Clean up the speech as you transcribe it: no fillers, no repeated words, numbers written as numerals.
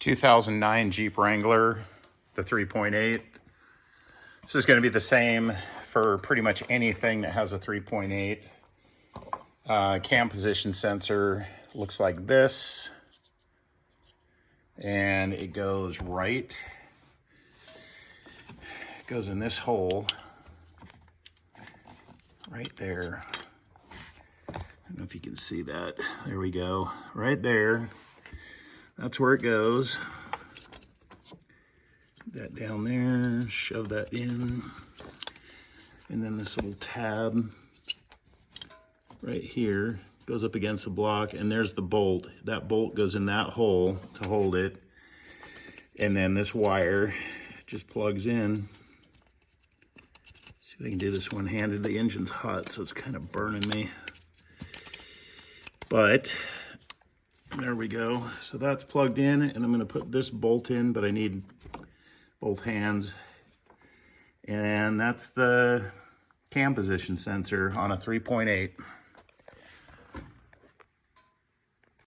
2009 Jeep Wrangler, the 3.8. This is going to be the same for pretty much anything that has a 3.8. Cam position sensor looks like this, and it goes right. It goes in this hole right there. I don't know if you can see that. There we go, right there. That's where it goes. Put that down there, shove that in. And then this little tab right here goes up against the block, and there's the bolt. That bolt goes in that hole to hold it. And then this wire just plugs in. See if I can do this one-handed. The engine's hot, so it's kind of burning me. But there we go. So that's plugged in, and I'm going to put this bolt in, but I need both hands. And that's the cam position sensor on a 3.8.